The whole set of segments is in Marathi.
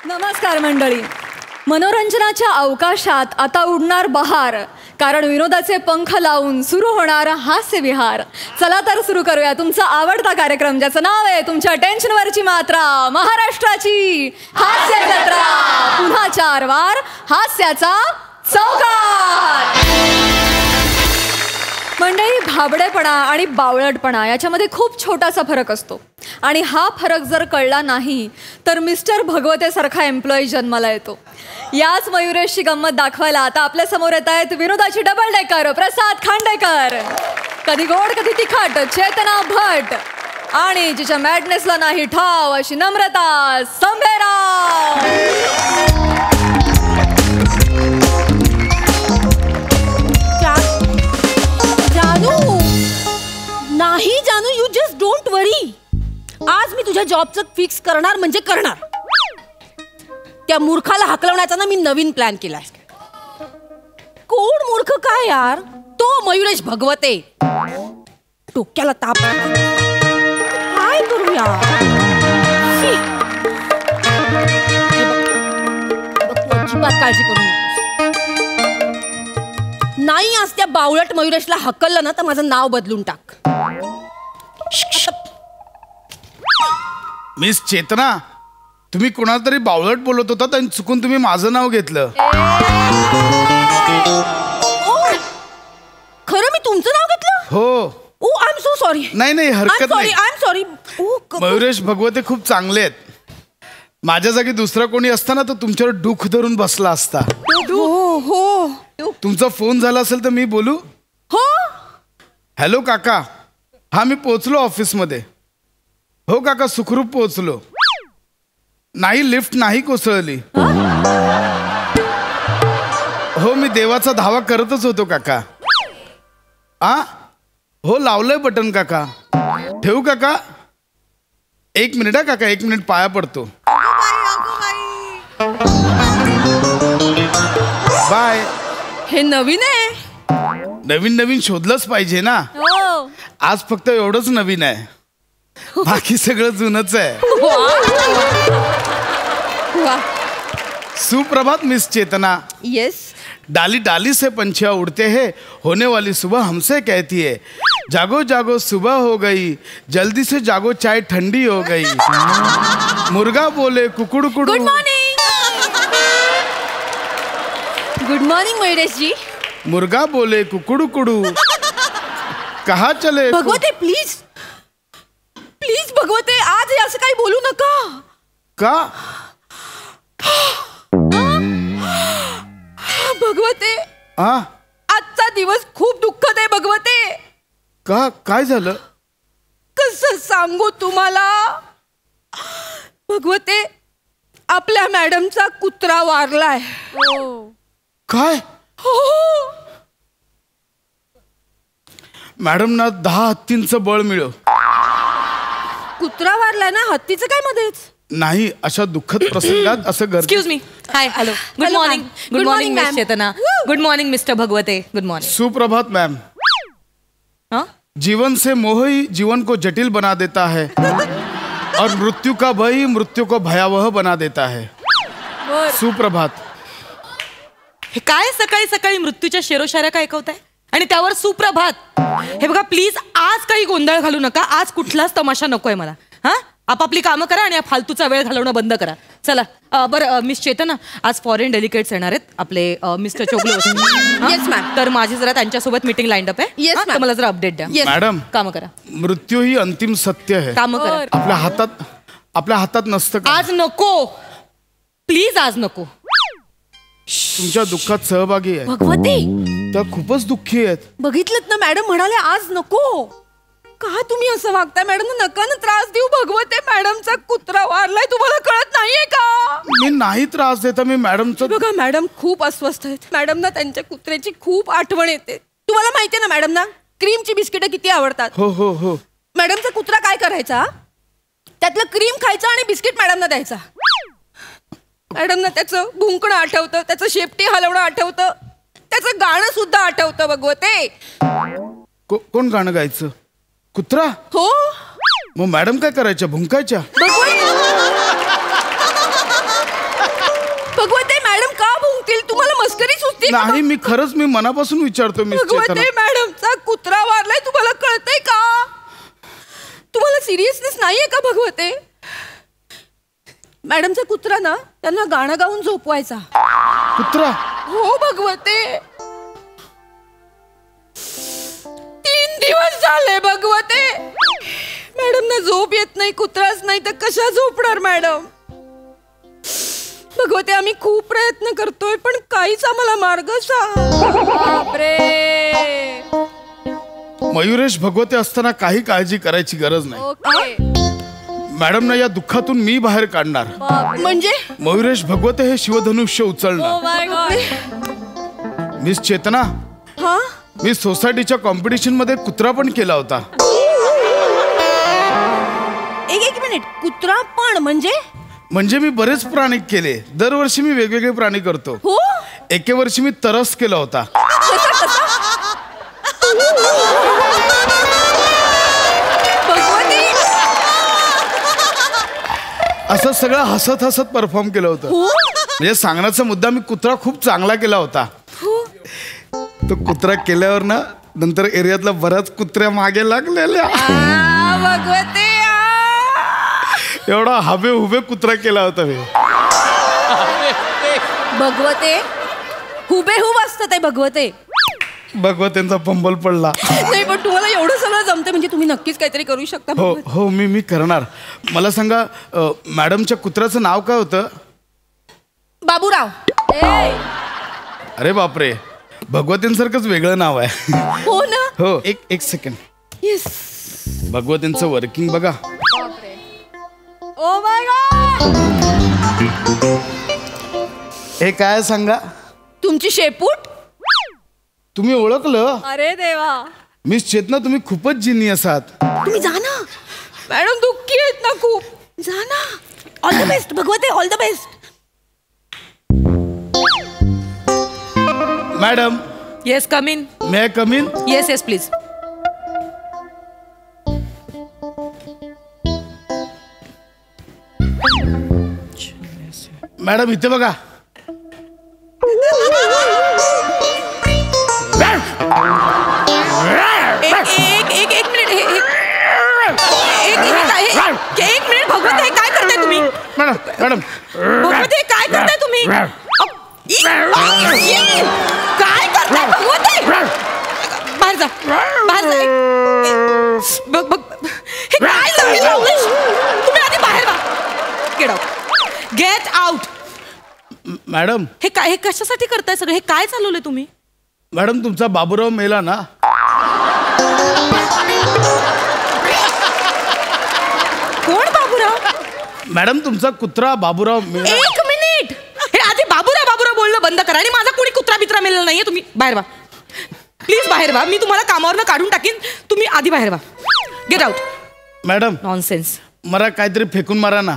नमस्कार मंडळी. मनोरंजनाच्या अवकाशात आता उडणार बहार, कारण विनोदाचे पंख लावून सुरू होणार हास्य विहार. चला तर सुरू करूया तुमचा आवडता कार्यक्रम, ज्याचं नाव आहे तुमच्या टेन्शनवरची मात्रा, महाराष्ट्राची हास्य जत्रा. पुन्हा 4 वार हास्याचा चौकार. मंडळी, भाबडेपणा आणि बावळटपणा याच्यामध्ये खूप छोटासा फरक असतो, आणि हा फरक जर कळला नाही तर मिस्टर भगवते सारखा एम्प्लॉई जन्माला येतो. याच मयुरेशची गंमत दाखवायला आता आपल्या समोर येत आहेत विनोदाची डबल डेकर प्रसाद खांडेकर, कधी गोड कधी तिखट चेतना भट, आणि जिच्या मॅडनेसला नाही ठाव अशी नम्रता संभेराव. नाही जानू, यू जस्ट डोंट वरी. आज मी तुझ्या जॉबचं फिक्स करणार म्हणजे करणार. त्या मूर्खाला हकलवण्याचा ना मी नवीन प्लॅन केलाय. कोण मूर्ख काय यार, तो मयुरेश भगवते. डोक्याला ताप. काय करूया? अजिबात काळजी करू नकोस. नाही आज त्या बावळट मयुरेशला हकललं ना तर माझं नाव बदलून टाक. मिस चेतना, तुम्ही कोणाला तरी बावळट बोलत होता आणि चुकून तुम्ही माझं नाव घेतलं. खरं मी तुमचं नाव घेतलं? हो. ओ आय एम सो सॉरी. नाही हरकत नाही. I am sorry. मयुरेश भगवते खूप चांगले आहेत. माझ्या जागी दुसरा कोणी असता ना तर तुमच्यावर डुख धरून बसला असता. हो. तुमचा फोन झाला असेल तर मी बोलू? हो. हॅलो काका. हा मी पोहोचलो ऑफिसमध्ये. हो काका, सुखरूप पोहोचलो. नाही, लिफ्ट नाही कोसळली. हो, मी देवाचा धावा करतच होतो काका. हो, लावलंय बटन काका. ठेवू काका? 1 मिनिट हा काका, 1 मिनिट पाया पडतो. बाय. हे नवीन आहे. नवीन शोधलंच पाहिजे ना. आज फक्त एवढंच नवीन आहे, बाकी सगळं जुनच आहे. सुप्रभात मिस चेतना. यस. डाली डाली से पंछियाँ उड़ते हैं, होने वाली सुबह हमसे कहती है, जागो जागो सुबह हो गई, जल्दी से जागो चाय ठंडी हो गई. मुर्गा बोले कुकुड़कुड़ू. Good morning. Good morning Mayuresh ji. मुर्गा बोले कुकुड़कुड़ू. कहाँ चले? भगवते प्लीज प्लीज भगवते, आज असं काही बोलू नका. का? भगवते, आजचा दिवस खूप दुःखद आहे भगवते. का? काय झालं? कसं सांगू तुम्हाला भगवते, आपल्या मॅडमचा कुत्रा वारलाय. काय? हो. मॅडमना 10 हत्तींचं बळ मिळो. कुत्रा वारलाय ना, हत्तीचं काय मध्येच? नाही, अशा दुःखद प्रसंगात असं गरज. Excuse me. Hi. Hello. Good morning. Good morning miss Chetna. Good morning mister Bhagwate. Good morning. सुप्रभात मैम. जीवन से मोह ही जीवन को जटिल बना देता है और मृत्यू का भय ही मृत्यू को भयावह बना देता है. सुप्रभात. हे काय सकाळी सकाळी मृत्यूच्या शेरोशाऱ्या काय ऐकवताय आणि त्यावर सुप्रभात? हे बघा प्लीज, आज काही गोंधळ घालू नका. आज कुठलाच तमाशा नकोय मला. आपापली कामं करा आणि फालतूचा वेळ घालवणं बंद करा. चला. बरं मिस चेतना, आज फॉरेन डेलिगेट्स येणार आहेत आपले मिस्टर चोगले. Yes ma'am. तर माझी जरा त्यांच्यासोबत मीटिंग लाईन अप आहे. Yes ma'am. मला जरा अपडेट द्या. मॅडम, कामं करा. मृत्यू ही अंतिम सत्य है. कामं करा. आपल्या हातात नसतं का? आज नको प्लीज, आज नको. तुमच्या दुःखात सहभागी आहे भगवते. त्या खूपच दुःखी आहेत. बघितलं ना, मॅडम म्हणाले आज नको. का तुम्ही असं वागताय मॅडम? नका ना त्रास देऊ भगवते. मॅडमचा कुत्रा वारलाय, तुम्हाला कळत नाहीये का? मी नाही त्रास देता. मी मॅडमचं. बघा मॅडम खूप अस्वस्थ आहेत. मॅडम ना त्यांच्या कुत्र्याची खूप आठवण येते. तुम्हाला माहितीये ना मॅडम ना, क्रीमची बिस्किटं किती आवडतात. हो हो हो. मॅडमचा कुत्रा काय करायचा, त्यातलं क्रीम खायचा आणि बिस्किट मॅडमना द्यायचा. मॅडमना त्याचं भुंकणं आठवतं, त्याचं शेपटी हलवणं आठवतं, त्याचं गाणं सुद्धा आठवतं भगवते. कोण गाणं गायचं? कुत्रा? हो. मग मॅडम काय करायच्या? भुंकायच्या? भगवते मॅडम का भुंकतील? तुम्हाला मस्करी सुचते का? नाही, मी खरंच मी मनापासून विचारतो मिस चेतना. भगवते मॅडमचा कुत्रा वारलाय, तुम्हाला कळतंय का? तुम्हाला सिरियसनेस नाहीये का भगवते? मॅडमचा कुत्रा ना त्यांना गाणं गाऊन झोपवायचा. कुत्रा? हो भगवते. 3 दिवस झाले भगवते. मॅडमना झोप येत नाही, कुत्राच नाही तर कशा झोपणार मॅडम? भगवते आम्ही खूप प्रयत्न करतोय पण काहीच आम्हाला मार्ग बापरे. मयुरेश भगवते असताना काही काळजी करायची गरज नाही. ओके. मॅडमना या दुःखातून मी बाहेर काढणार. म्हणजे मयुरेश भगवते हे शिवधनुष्य ओ उचलणार. माय गॉड. मिस चेतना, हा मी सोसायटीच्या कॉम्पिटिशन मध्ये कुत्रा पण केला होता. एक मिनिट, कुत्रा पण म्हणजे मी बरेच प्राणी केले. दरवर्षी मी वेगवेगळे प्राणी करतो. हो एके वर्षी मी तरस केला होता. भगवती असं सगळं हसत हसत परफॉर्म केलं होतं. म्हणजे सांगण्याचा मुद्दा, मी कुत्रा खूप चांगला केला होता. तो कुत्रा केल्यावर ना नंतर एरियातला बऱ्याच कुत्र्या मागे लागलेल्या. भगवते एवढा हबे हुबे कुत्रा केला होता मी. भगवते हुबेहूब असतं ते भगवते. भगवतेंचा पंबल पडला. नाही पण तुम्हाला एवढं सगळं जमतं म्हणजे तुम्ही नक्कीच काहीतरी करू शकता. हो भगवते. हो, मी करणार. मला सांगा, मॅडमच्या कुत्र्याचं नाव काय होतं? बाबूराव. अरे बापरे, भगवतींसारखंच वेगळं नाव आहे. हो ना. हो, एक सेकंड. येस. भगवतींचं वर्किंग बघा. Oh my God. हे काय सांगा? तुमची शेपूट. तुम्ही ओळखलं? अरे देवा. मिस चेतना, तुम्ही खूपच जिनियस आहात. तुम्ही जा ना मॅडम, दुःखी आहेत ना खूप. जा ना. ऑल द बेस्ट भगवते, all the best. Madam, yes come in. May I come in? Yes yes please. Madam इथे बघा. एक मिनिट. एक मिनिट भगवते, हे काय करताय तुम्ही? मॅडम भगवते हे काय करताय तुम्ही? काय करताय भगवते? बाहेर जा, बाहेर जा. बघ बघ, हे काय नवीन लावलंयस? तुम्ही आधी बाहेर वा. Get out, get out. Madam हे काय, हे कशासाठी करताय सगळं? हे काय चालवलंय तुम्ही? मॅडम, तुमचा बाबूराव मेला ना. कोण बाबूराव? मॅडम, तुमचा कुत्रा बाबूराव मेला. एक मिनिट, हे आधी बाबूराव बोलणं बंद करा. आणि माझा कोणी कुत्रा बित्रा मेलेला नाहीये. तुम्ही बाहेर वा, प्लीज बाहेर वा. मी तुम्हाला कामावरनं काढून टाकीन. तुम्ही आधी बाहेर वा. Get out. Madam, nonsense. मला काहीतरी फेकून मारा ना.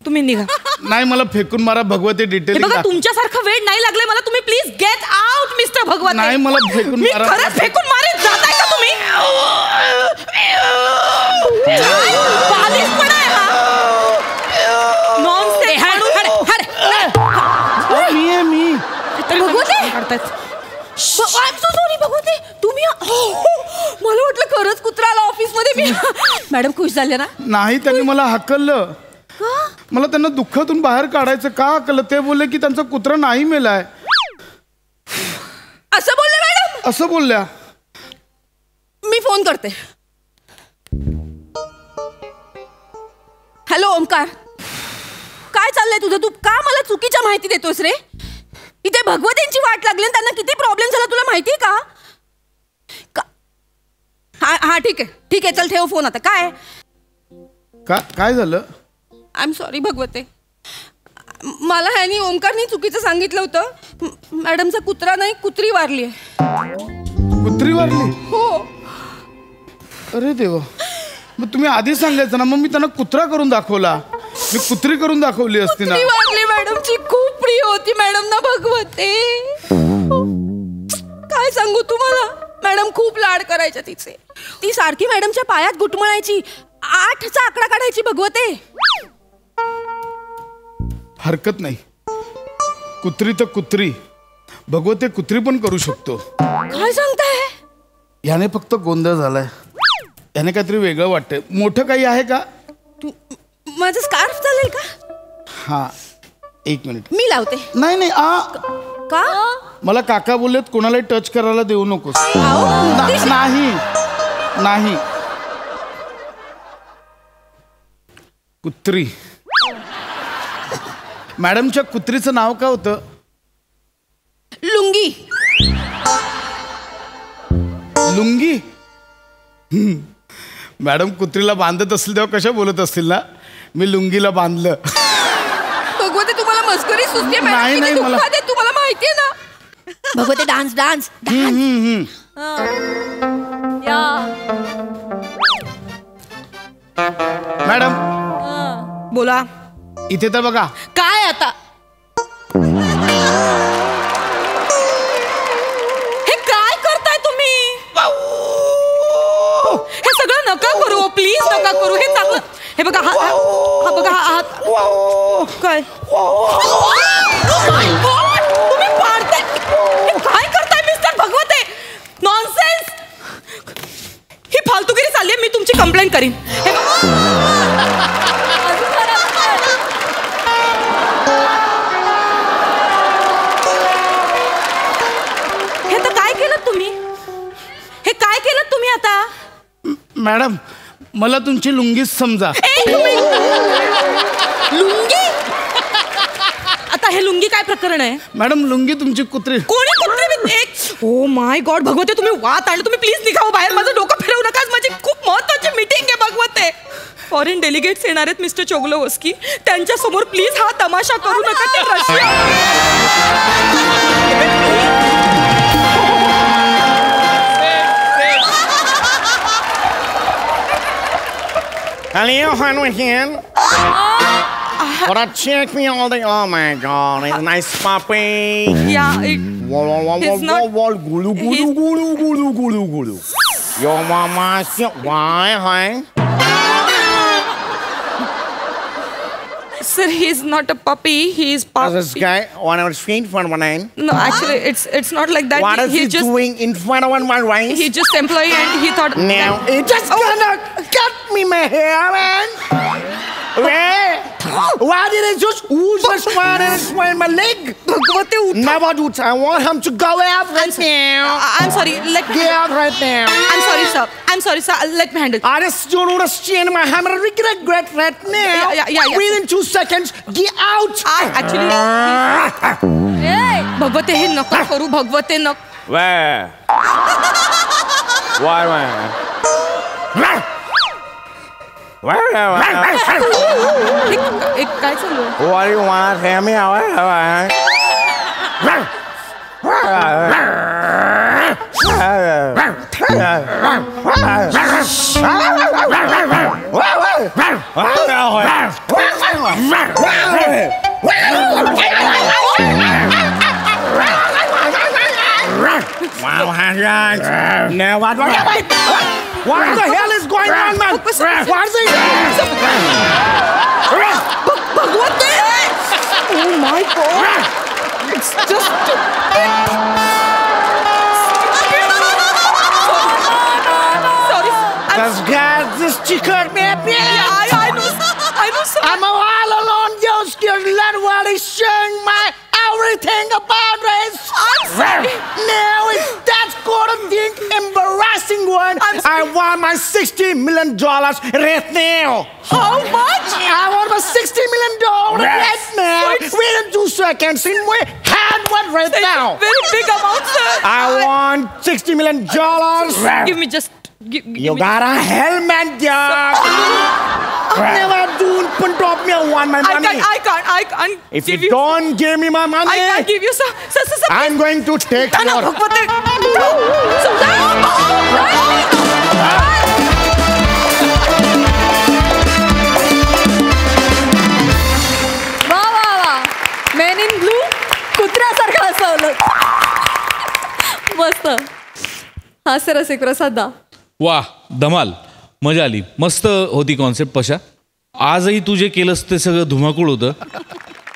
तुम्ही निघा. नाही, मला फेकून मारा. भगवती हे डिटेलिंग. बघा, तुमच्यासारखं वेळ नाही लागले मला. तुम्ही प्लीज गेट आउट मिस्टर भगवत. नाही, मला फेकून मी मारा. खरंच फेकून मारेन. जाताय का तुम्ही? बालिशपणा आहे हा. नॉनसेन्स. मी भगवते काढतायत. आय एम सो सॉरी भगवते. तुम्ही मला वाटलं खरंच कुत्रा आला ऑफिस मध्ये. मी मॅडम खुश झाले ना? नाही, त्यांनी मला हाकललं. मला त्यांना दुःखातून बाहेर काढायचं. का हाकललं? ते बोलले की त्यांचा कुत्रा नाही मेलाय. असं बोलले मॅडम? असं बोलल्या. मी फोन करते. हॅलो ओमकार, काय चाललंय तुझं? तू का मला चुकीच्या माहिती देतोस रे? इथे भगवतींची वाट लागली आणि त्यांना किती प्रॉब्लेम झाला तुला माहिती का? हा ठीक आहे चल ठेव फोन आता. काय झालं? आय एम सॉरी भगवते. मला ह्यानी ओमकारनी चुकीचं सांगितलं होतं. मॅडमचा कुत्रा नाही, कुत्री वारली आहे. कुत्री वारली? हो. अरे देवा, मग तुम्ही आधी सांगायचं ना. मग मी त्यांना कुत्रा करून दाखवला. मी कुत्री करून दाखवली असती ना. कुत्री वारली मॅडमची. खूप प्रिय होती मॅडम ना भगवते. काय सांगू तुम्हाला, मॅडम खूप लाड करायच्या तिचे. ती सारखी मॅडमच्या पायात घुटमळायची. 8चा आकडा काढायची भगवते. हरकत नाही. कुत्री तर कुत्री, भगवते कुत्री पण करू शकतो. काय सांगताय? याने फक्त गोंधळ झालाय. याने काहीतरी वेगळं वाटतंय. मोठं काही आहे का? माझं स्कार्फ चालेल का? हा, एक मिनिट. मी लावते. नाही नाही का? मला काका बोललेत कोणालाही टच करायला देऊ नकोस. नाही नाही. कुत्री. मॅडमच्या कुत्रीचं नाव काय होतं? लुंगी. लुंगी. मॅडम कुत्रीला बांधत असतील तेव्हा कशा बोलत असतील ना, मी लुंगीला बांधलं. भगवते तुम्हाला मस्करी सुचते. नाही, नाही, मला- तुम्हाला माहितीये ना. भगवते डान्स डान्स डान्स. या मॅडम बोला. इथे तर बघा. काय आता? हे काय करताय तुम्ही? हे सगळं नका करू प्लीज, नका करू. हे चांगलं. हे बघा हा बघा हा हात. काय तुम्ही पाडताय? हे काय करताय मिस्टर भगवते? नॉनसेन्स. ही फालतूगिरी चालली आहे. मी तुमची कंप्लेंट करीन. हे आता मॅडम मला तुमची लुंगीच समजा. लुंगी? आता हे लुंगी काय प्रकरण आहे? मॅडम लुंगी तुमची कुत्री. कोणी कुत्री? एक ओ माय गॉड भगवते, तुम्ही वात आणलं. तुम्ही प्लीज निघावं बाहेर. माझं डोकं फिरवू नका. माझी खूप महत्वाची मीटिंग आहे भगवते. फॉरेन डेलिगेट्स येणार आहेत मिस्टर चोगलोवस्की. त्यांच्या समोर प्लीज हा तमाशा करू नका. ते Russia. Hello, Hanwin. What a check me all day. Oh my God, it's a nice puppy. Yeah, He's not- Gulu, gulu, gulu, gulu, gulu, gulu. Your mama, why, huh? sir, he's not a puppy. He's This puppy. guy, when I was feet for one nine. No, actually, it's not like that. What is he just doing in front of my right? he just employee and he thought. Now, he just gonna cut me my hair, man. Why did he just swing my leg? भगवते उठा. Never do. I want him to go out right now. I'm sorry. Let me. Get out right now. I'm sorry, sir. I'm sorry, sir. Let me handle. I just don't understand my hammer. Regret right now. Yeah. Within 2 seconds, get out. Actually, भगवते हे नका करू. भगवते नक. Where? Why? एक काय चालू आहे? What do you want to tell me? Now what the hell is going on, man? What is it? भगवते! Oh my God! It's just. Sorry. This guy just triggered me up here. I know, sir. I'm all alone, just let what he's saying my everything about this. I'm sorry. Now if that's gonna think embarrassing one, I want my $60 million right now. How much? I want my $60 million right now. Within 2 seconds in my hand one right now. Very big amount, sir. I want $60 million. Give me just. Give You me. got a helmet, dog. Never do put up me want my money. I can't. If give you don't give me my money, I can't give you, sir. Sir. I'm going to take No, your... भगवते. वा मेन इन ब्लू कुत्र्यासारखं हसवलं. मस्त. हास्यरसिक प्रसाद दा. वा धमाल, मजा आली. मस्त होती कॉन्सेप्ट. पशा आजही तू जे केलंस ते सगळं धुमाकूळ होतं.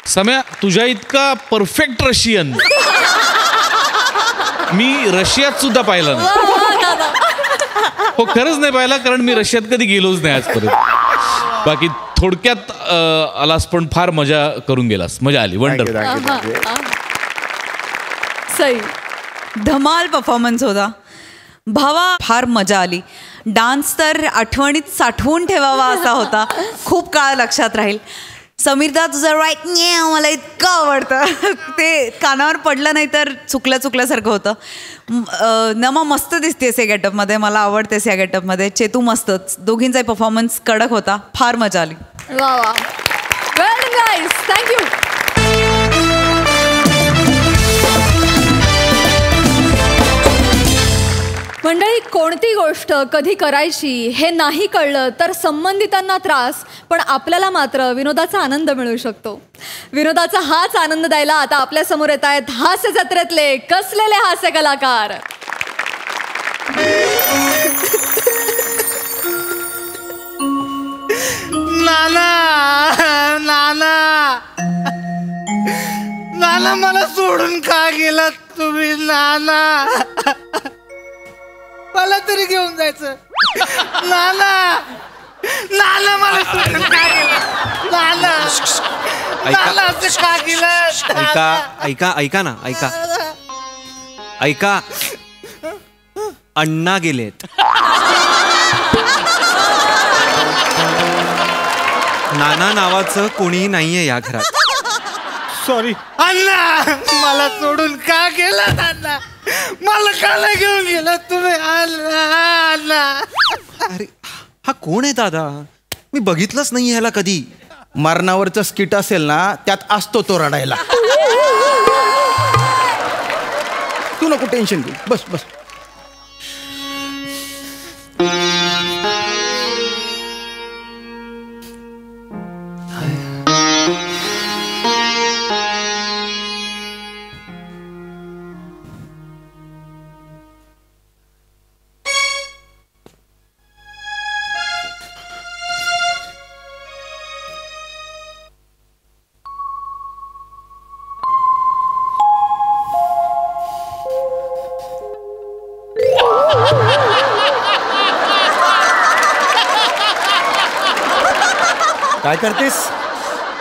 सम्या तुझ्या इतका परफेक्ट रशियन मी रशियात सुद्धा पाहिला नाही. हो खरंच नाही पाहिला, कारण मी रशियात कधी गेलोच नाही आजपर्यंत. बाकी थोडक्यात आलास पण फार मजा करून गेलास, मजा आली. वंडर. सई. धमाल परफॉर्मन्स होता भावा, फार मजा आली. डान्स तर आठवणीत साठवून ठेवावा असा होता, खूप काळ लक्षात राहील. समीरदा तुझं राईट मला इतकं आवडतं, ते कानावर पडलं नाही तर चुकल्यासारखं होतं. नमा मस्त दिसतेस या गेटअपमध्ये, मला आवडतेस या गेटअपमध्ये. चेतू मस्तच, दोघींचाही परफॉर्मन्स कडक होता, फार मजा आली. वा वा, वेल गाईज, थँक्यू. मंडळी, कोणती गोष्ट कधी करायची हे नाही कळलं तर संबंधितांना त्रास, पण आपल्याला मात्र विनोदाचा आनंद मिळू शकतो. विनोदाचा हाच आनंद द्यायला आता आपल्या समोर येत आहेत हास्य जत्रेतले कसलेले हास्य कलाकार. नाना नाना नाना, मला सोडून का गेलात तुम्ही नाना? मला तरी घेऊन जायचं. नाना नाना, मला सोडून का गेलात नाना? नाना असं का गेलं? ऐका ना, ऐका. अण्णा गेलेत. नाना नावाचं कोणीही नाहीये या घरात. सॉरी अण्णा, मला सोडून का गेला अण्णा? मला काला घेऊन गेला तुम्ही अण्णा? अरे हा कोण आहे दादा? मी बघितलंच नाही ह्याला कधी. मरणावरचं स्किट असेल ना, त्यात असतो तो रडायला. तू नको टेन्शन घेऊ, बस बस. काय करतेस?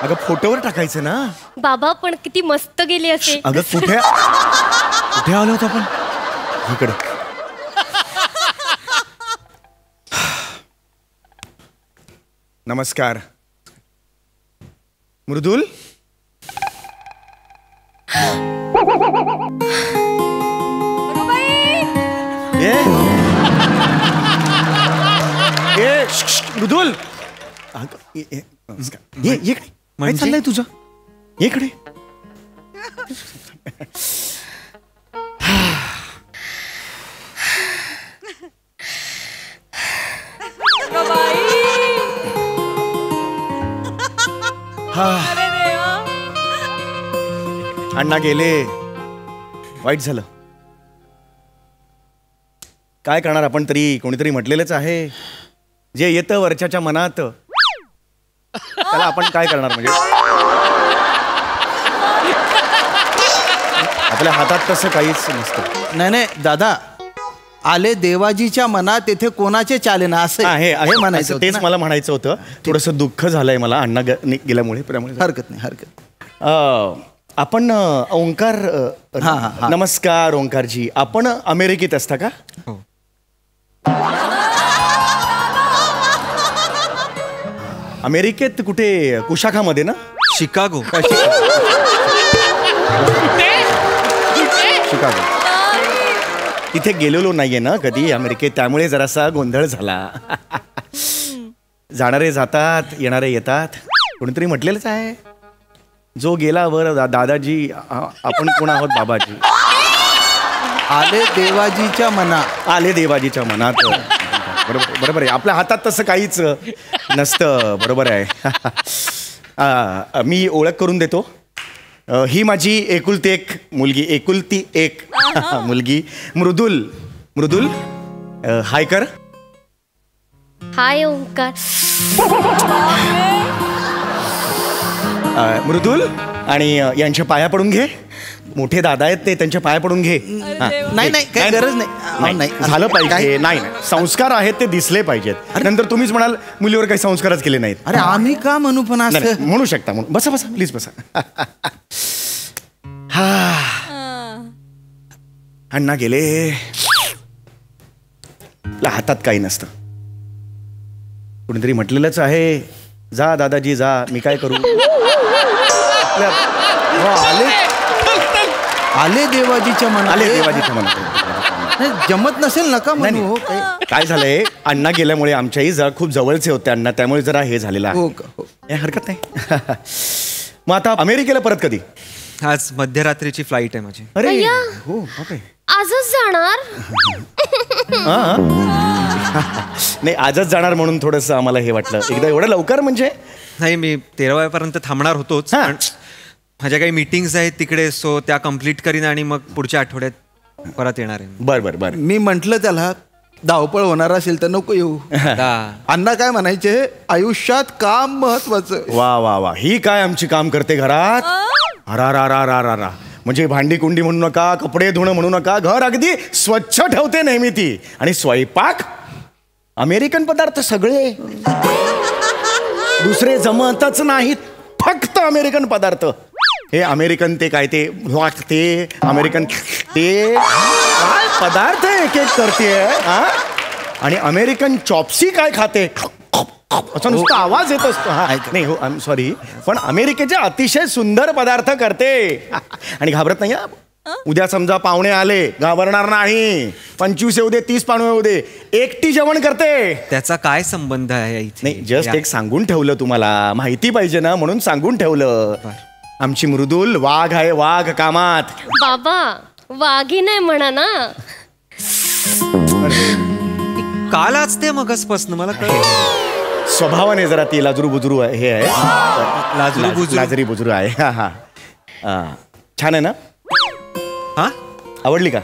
अगं फोटोवर टाकायचं ना. बाबा पण किती मस्त गेली असे. अगं कुठे आलो होतो आपण? इकडे. नमस्कार. मृदुल, मृदुल, ये इकडे. काय चाललंय तुझं? इकडे. अण्णा गेले, वाईट झालं. काय करणार आपण, तरी कोणीतरी म्हटलेलंच आहे, जे येतं वरच्याच्या मनात त्याला आपण काय करणार. म्हणजे आपल्या हातात तसं काहीच नसतं. नाही दादा, आले देवाजीच्या मनात, तेथे कोणाचे चाले ना, असं आहे म्हणायचं. तेच मला म्हणायचं होतं. थोडंसं दुःख झालंय मला अण्णा गेल्यामुळे. हरकत नाही. आपण ओंकार, नमस्कार ओंकारजी. आपण अमेरिकेत असता का? हो. अमेरिकेत कुठे? कुशाखामध्ये ना? शिकागो. शिकागो. तिथे गेलेलो नाहीये ना कधी अमेरिकेत, त्यामुळे जरासा गोंधळ झाला. जाणारे जातात, येणारे येतात. कोणीतरी म्हटलेलंच आहे, जो गेला वर दादाजी, आपण कोण आहोत बाबाजी. आले देवाजीच्या मनात. आले देवाजीच्या मनात. बरोबर आहे. आपल्या हातात तसं काहीच नसतं. बरोबर आहे. मी ओळख करून देतो. ही माझी एकुलती एक मुलगी मृदुल. हाय कर. हाय ओंकार. मृदुल, आणि यांच्या पाया पडून घे. मोठे दादा आहेत ते, त्यांच्या पाया पडून घे. नाही नाही काही गरज नाही. नाही झालं पाहिजे. नाही संस्कार आहेत ते दिसले पाहिजेत. नंतर तुम्हीच म्हणाल मुलीवर काही संस्कारच केले नाहीत. अरे आम्ही का म्हणू पण नाही, असं म्हणू शकता. बसा बसा प्लीज बसा. अण्णा गेले, आपल्या हातात काही नसतं. कोणीतरी म्हटलेलंच आहे, जा दादाजी जा, मी काय करू. आले देवाजीच्या मनात. आले देवाजीच्या मनात. जमत नसेल नका म्हणू. हो, काय झालंय, अण्णा गेल्यामुळे आमच्याही खूप जवळचे होते अण्णा, त्यामुळे जरा हे झालेलं आहे. हो का? हो. हरकत नाही. मग आता अमेरिकेला परत कधी? आज मध्यरात्रीची फ्लाईट आहे माझी. अरे अय्या. हो बापरे. आजच जाणार. नाही आजच जाणार म्हणून थोडस आम्हाला हे वाटलं. एकदा एवढं लवकर म्हणजे? नाही, मी 13 थांबणार होतोच, पण माझ्या काही मीटिंग्स आहेत तिकडे, सो त्या कम्प्लीट करीन आणि मग पुढच्या आठवड्यात परत येणार आहे. बर बर बर. मी म्हंटल त्याला धावपळ होणार असेल तर नको येऊ. अण्णा काय म्हणायचे, आयुष्यात काम महत्वाचं. वा वा वा, ही काय आमची काम करते घरात. अरा रा रा रा रा रा. म्हणजे भांडी कुंडी म्हणू नका, कपडे धुणं म्हणू नका, घर अगदी स्वच्छ ठेवते नेहमी ती. आणि स्वयंपाक अमेरिकन पदार्थ सगळे, दुसरे जमतच नाहीत, फक्त अमेरिकन पदार्थ. हे अमेरिकन ते काय ते अमेरिकन ते काय पदार्थ एक एक करते. आणि अमेरिकन चॉप्सी काय खाते, असा नुसता आवाज येत असतो. नाही हो, आय एम सॉरी, पण अमेरिकेचे अतिशय सुंदर पदार्थ करते. आणि घाबरत नाही. उद्या समजा पाहुणे आले, घाबरणार नाही. 25 येऊ दे, 30 पाहुणे येऊ दे, एकटी जेवण करते. त्याचा काय संबंध आहे इथे? नाही, जस्ट एक सांगून ठेवलं, तुम्हाला माहिती पाहिजे ना म्हणून सांगून ठेवलं. आमची मृदुल वाघ आहे, वाघ कामात. बाबा वाघी नाही म्हणा ना. काल असते मगसपासून मला कळलं. स्वभावाने जरा ती लाजरू बुजरू आहे, हे आहे लाजरी बुजरू आहे. हा हा, छान आहे ना. हा, आवडली का?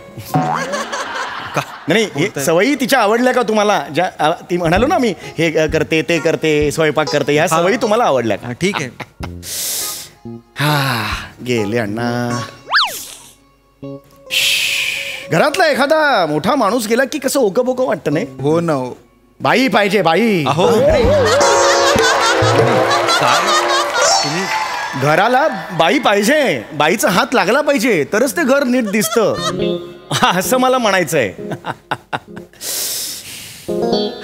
नाही, हे सवयी तिच्या आवडल्या का तुम्हाला? ज्या ती म्हणालो ना मी, हे करते ते करते, स्वयंपाक करते, ह्या सवयी तुम्हाला आवडल्या का? ठीक आहे. हा, गेले अण्णा. घरातला एखादा मोठा माणूस गेला की कसं ओकं बोकं वाटतं. नाही हो ना. बाई पाहिजे, बाई. घराला बाई पाहिजे, बाईचा हात लागला पाहिजे, तरच ते घर नीट दिसतं, असं मला म्हणायचंय.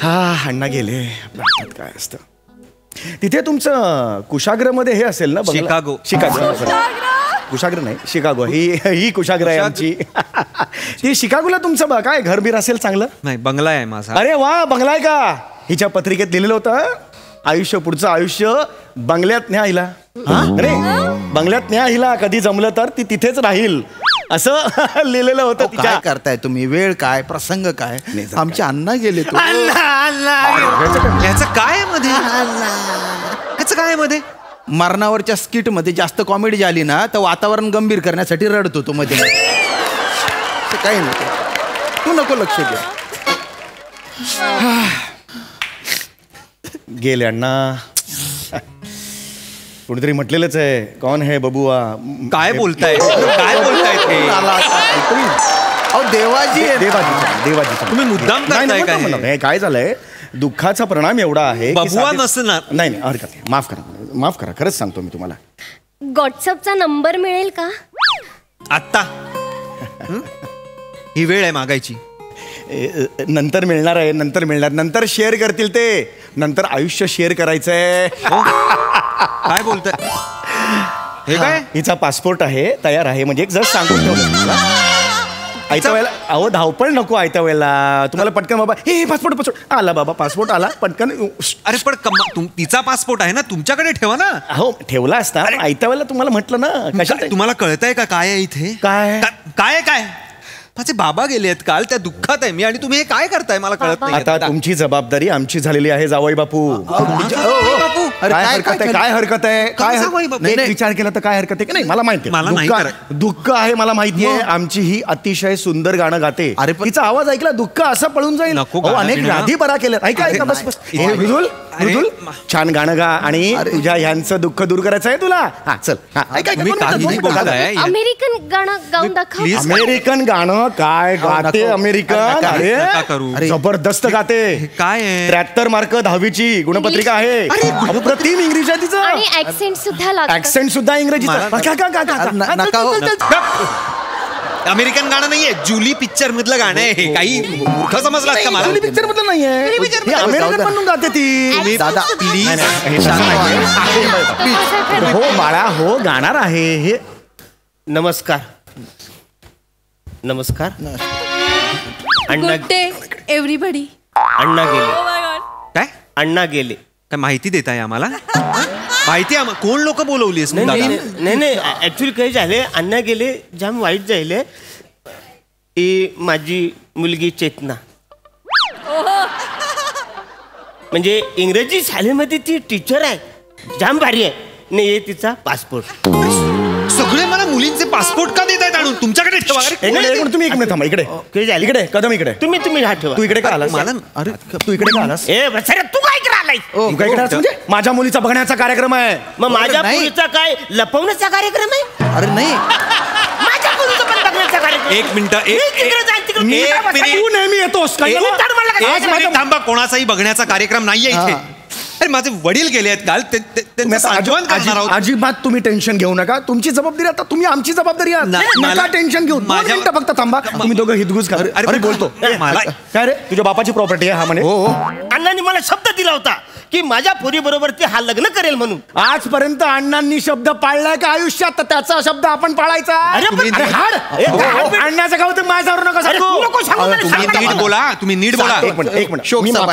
हा, अण्णा गेले. काय असतं तिथे तुमचं कुशाग्रमध्ये हे असेल ना, शिकागो. कुशाग्र नाही, शिकागो. ही कुशाग्र आहे आमची. ती शिकागोला तुमचं काय घरबीर असेल चांगलं? नाही, बंगला आहे माझा. अरे वा, बंगला आहे का? हिच्या पत्रिकेत लिहिलेलं होतं, आयुष्य पुढचं आयुष्य बंगल्यात न्या हिला. अरे बंगल्यात न्या हिला, कधी जमलं तर ती तिथेच राहील, असं लिहिलेलं होतं. काय करताय तुम्ही? वेळ काय, प्रसंग काय? आमचे अण्णा गेले. याचं काय मध्ये? याचं काय मध्ये? मरणावरच्या स्किट मध्ये जास्त कॉमेडी झाली ना तर वातावरण गंभीर करण्यासाठी रडतो तो मध्ये. काही नाही, तू नको लक्ष दे. गेले अण्णा. कोणीतरी म्हटलेलंच आहे, कौन है बबुआ. काय बोलताय, काय बोलताय ते? देवाजी. तुम्ही मुद्दाम करताय काय? काय झालंय, दुःखाचा परिणाम एवढा आहे. बबुआ नसणार. नाही नाही, हरकत नाही, माफ करा, माफ करा, खरंच सांगतो मी तुम्हाला. व्हॉट्सअपचा नंबर मिळेल का आत्ता? ही वेळ आहे मागायची. नंतर मिळणार आहे, नंतर मिळणार, नंतर शेअर करतील ते, नंतर आयुष्य शेअर करायचंय. काय बोलताय? हे काय? हिचा पासपोर्ट आहे, तयार आहे, म्हणजे जस्ट सांगून ठेवलं. आयत्या वेळेला अहो धावपळ नको. आयत्या वेळेला तुम्हाला पटकन बाबा हे पासपोर्ट आला, बाबा पासपोर्ट आला, पटकन. अरे पण तिचा पासपोर्ट आहे ना, तुमच्याकडे ठेवा ना. हो ठेवला असता, आयत्या वेळेला तुम्हाला म्हटलं ना. कशा तुम्हाला कळतंय का काय आहे इथे? काय काय काय? माझे बाबा गेले आहेत काल, त्या दुःखात आहे मी, आणि तुम्ही हे काय करताय मला कळत नाही. आता तुमची जबाबदारी आमची झालेली आहे जावई बापू. काय हरकत आहे, काय हरकत आहे, काय विचार केला तर काय हरकत आहे की नाही? मला माहिती आहे दुःख आहे, मला माहिती आहे. आमची ही अतिशय सुंदर गाणं गाते. अरे तिचा आवाज ऐकला दुःख असं पळून जाईल. अनेक व्याधी बरा केल्या. ऐका ऐका, बस बस. मृदुल छान गाणं गा आणि तुझ्या ह्यांचं दुःख दूर करायचं आहे तुला. हा चल. अमेरिकन गाणं गाऊन दाखव. अमेरिकन गाणं काय गाते अमेरिकन. अरे जबरदस्त गाते. काय 73 मार्क 10वीची गुणपत्रिका आहे. अप्रतिम इंग्रजी आहे तिचं. आणि ऍक्सेंट सुद्धा लागतं. ऍक्सेंट सुद्धा इंग्रजीचा. अमेरिकन गाणं नाहीये, जुली पिक्चर मधलं गाणं आहे. काही मूर्ख समजला का मला? जुली पिक्चर मधलं नाहीये, अमेरिकन म्हणून गाते ती. दादा प्लीज. हो बाळा हो गाणार आहे हे. नमस्कार. नमस्कार. अण्णा गुड डे एव्हरीबडी. अण्णा गेले. काय अण्णा गेले. काय माहिती देत आहे आम्हाला? माहिती कोण लोक बोलवलीस? नाही ऍक्च्युली काही झाले. अण्णा गेले जाम वाईट झाले. ही माझी मुलगी चेतना, म्हणजे इंग्रजी शाळेमध्ये ती टीचर आहे, जाम भारी आहे. नाही हे तिचा पासपोर्ट. सगळे मला मुलींचे पासपोर्ट का देत आहेत आणून? तुमच्याकडे ठेवा. तुम्ही एक मिनिट थांबा. इकडे इकडे कदम इकडे. तुम्ही हा ठेवा. तू इकडे का आलास? अरे तू इकडे का आलास? तू काय करायलाय? तू काय करायचं म्हणजे? माझ्या मुलीचा बघण्याचा कार्यक्रम आहे. मग माझ्या मुलीचा काय लपवण्याचा कार्यक्रम आहे? अरे नाही, माझ्या मुलीचा पण बघण्याचा कार्यक्रम. एक मिनिट. तू नेहमी येतोस. थांबा. कोणाचाही बघण्याचा कार्यक्रम नाहीये इथे. अरे माझे वडील गेले आहेत काल. अजिबात तुम्ही टेन्शन घेऊ नका. तुमची जबाबदारी आता तुम्ही आमची जबाबदारी आहात. नका टेन्शन घेऊ. माझ्या फक्त थांबा. तुम्ही दोघं हितगुज करा. अरे बोलतो काय रे, तुझ्या बापाची प्रॉपर्टी आहे हा म्हणे. हो अण्णांनी मला शब्द दिला होता की माझ्या पोरी बरोबर ते हा लग्न करेल म्हणून. आजपर्यंत अण्णांनी शब्द पाळलाय का आयुष्यात? तर त्याचा शब्द आपण पाळायचा. अण्णाचं गाव तर माझ्यावर नका तुम्ही नीट बोला. तुम्ही नीट बोला. एक मिनिट शोकसभा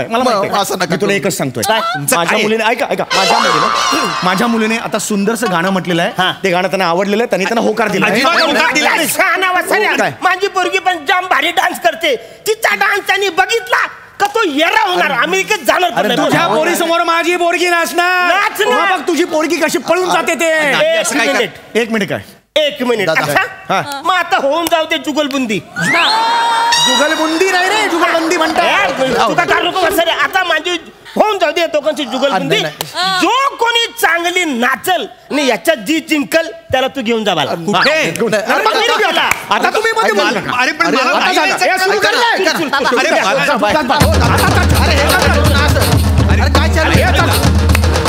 आहे. मला तुला एकच सांगतोय. माझ्या मुलीने ऐका माझ्या मुलीने आता सुंदरसं गाणं म्हटलेलं आहे. ते गाणं त्यांना आवडलेलं आहे. त्यांनी त्यांना होकार दिला. माझी पोरगी पण जाम भारी डान्स करते. तिचा डान्स त्यांनी बघितला का तो येरा होणार. अमेरिकेत जाणार. तुझ्या पोरी समोर माझी पोरगी नाचणार. मग तुझी पोरगी कशी पळून जाते ते. एक मिनिट काय? एक मिनिट. मग आता होऊन जाऊ ते जुगलबंदी. जुगलबंदी नाही रे, जुगलबंदी म्हणतात. आता माझी होऊन जाऊ दे दोघांची जुगलबंदी. जो कोणी चांगली नाचल आणि याच्यात जी जिंकल त्याला तू घेऊन जा. आता तुम्ही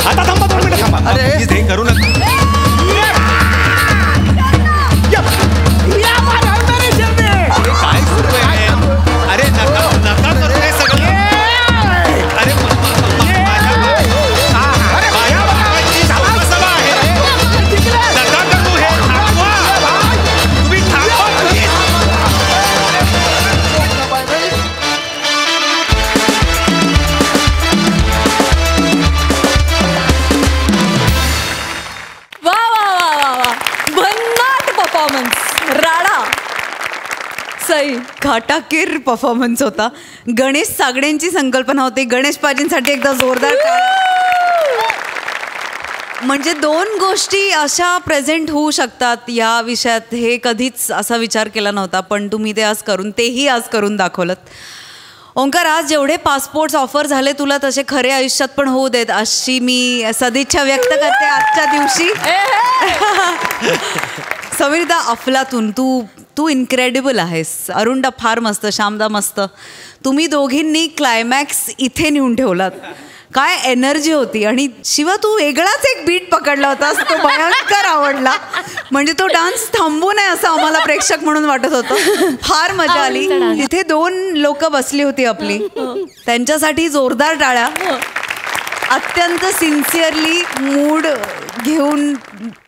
आता थांबा 2 मिनिटं थांबा. अरे करू नका. काय सुरू आहे? अरे नका नका करू हे सगळं. अरे घाटाकीर परफॉर्मन्स होता. गणेश सागडेंची संकल्पना होती. गणेश पाजींसाठी एकदा जोरदार म्हणजे 2 गोष्टी अशा प्रेझेंट होऊ शकतात या विषयात हे कधीच असा विचार केला नव्हता. पण तुम्ही ते तेही आज करून दाखवलं. ओंकार, आज जेवढे पासपोर्ट्स ऑफर झाले तुला तसे खरे आयुष्यात पण होऊ देत अशी मी सदिच्छा व्यक्त करते आजच्या दिवशी. समीरदा अफलातून तू इन्क्रेडिबल आहेस. अरुणदा फार मस्त, श्यामदा मस्त. तुम्ही दोघींनी क्लायमॅक्स इथे नेऊन ठेवलात. काय एनर्जी होती. आणि शिवा तू वेगळाच एक बीट पकडला होतास. तो भयंकर आवडला. म्हणजे तो डान्स थांबू नये असं आम्हाला प्रेक्षक म्हणून वाटत होतं. फार मजा आली. तिथे 2 लोक बसली होती आपली, त्यांच्यासाठी जोरदार टाळ्या. अत्यंत सिन्सिअरली मूड घेऊन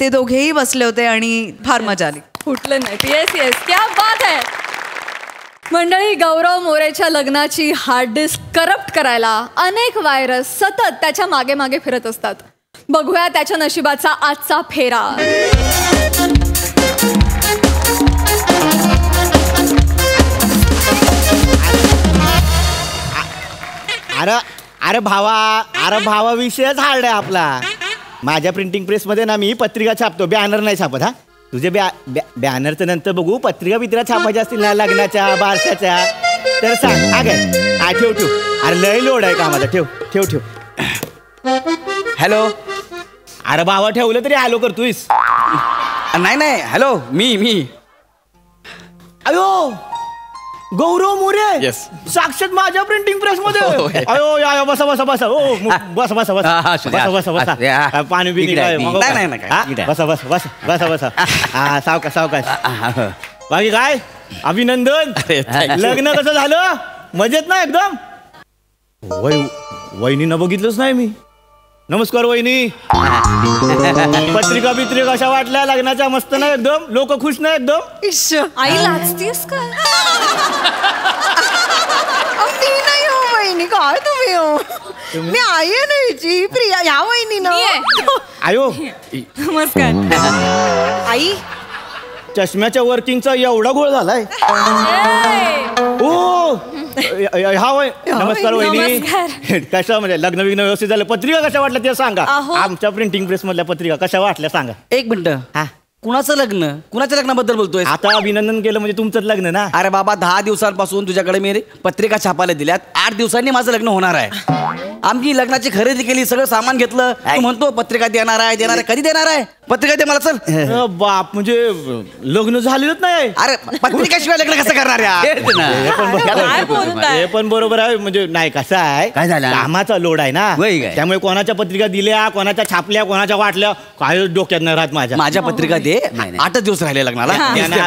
ते दोघेही बसले होते आणि फार मजा आली. फुटलं नाही. येस क्या बात आहे. मंडळी, गौरव मोरेच्या लग्नाची हार्ड डिस्क करप्ट करायला अनेक व्हायरस सतत त्याच्या मागे मागे फिरत असतात. बघूया त्याच्या नशिबाचा आजचा फेरा. अरे भावा विषयच हार्ड आहे आपला. माझ्या प्रिंटिंग प्रेसमध्ये ना मी पत्रिका छापतो, बॅनर नाही छापत. हा तुझे बॅनरचं नंतर बघू. पत्रिका छापायच्या असतील ना लग्नाच्या बारशाच्या तर सांग. ठेव अरे लय लोड आहे कामाचा. ठेव ठेव ठेव. हॅलो. अरे भावा ठेवलं तरी हॅलो करतोयस. नाही हॅलो मी अयो गौरव मोरे. Yes. साक्षात माझ्या प्रिंटिंग प्रेस मध्ये. हो, हो. अयो या बसा बसा बसा. ओ बसा बसा हा, हा, बसा बसा बसा असू द्या. बसा. पाणी बिनी इकडे काय आहे. मागवू का? नाही, नाही, हा? इकडे आहे. बसा बसा बसा बसा बसा. हा सावकाश सावकाश. बाकी काय अभिनंदन. अरे, thank you. लग्न कसं झालं मजेत ना एकदम. वहिनीनं बघितलंच नाही मी. नमस्कार वहिनी. पत्रिका बित्रिका कशा वाटल्या लग्नाच्या. मस्त ना एकदम. लोक खुश ना एकदम. आई लाजतीस का? ती नाही हो वहिनी. काय तुम्ही हो. मी आई आहे ना हिची प्रिया. या वहिनी ना. आयो नमस्कार आई. चष्म्याच्या वर्किंगचा एवढा गोळ झालाय. ओ हा वय. नमस्कार वहिनी. कशा म्हणजे लग्न विग्न व्यवस्थित झालं. पत्रिका कशा वाटल्या ते सांगा. आमच्या प्रिंटिंग प्रेस मधल्या पत्रिका कशा वाटल्या सांगा. एक मिनिट. हा कुणाचं लग्न. कुणाच्या लग्नाबद्दल बोलतोय. आता अभिनंदन केलं म्हणजे तुमचंच लग्न ना. अरे बाबा 10 दिवसांपासून तुझ्याकडे मी पत्रिका छापायला दिल्यात. 8 दिवसांनी माझं लग्न होणार आहे. आमची लग्नाची खरेदी केली सगळं सामान घेतलं. तू म्हणतो पत्रिका देणार आहे. कधी देणार आहे पत्रिका दे मला. चल बाप म्हणजे लग्न झालेलंच नाही. अरे पत्रिकाशिवाय लग्न कसं करणार हे पण बरोबर आहे. म्हणजे नाही कसं आहे काय झालं? कामाचा लोड आहे ना. त्यामुळे कोणाच्या पत्रिका दिल्या कोणाच्या छापल्या कोणाच्या वाटल्या काय डोक्यात नाही राहत माझ्या. माझ्या पत्रिका दे. 8 दिवस राहिले लग्नाला.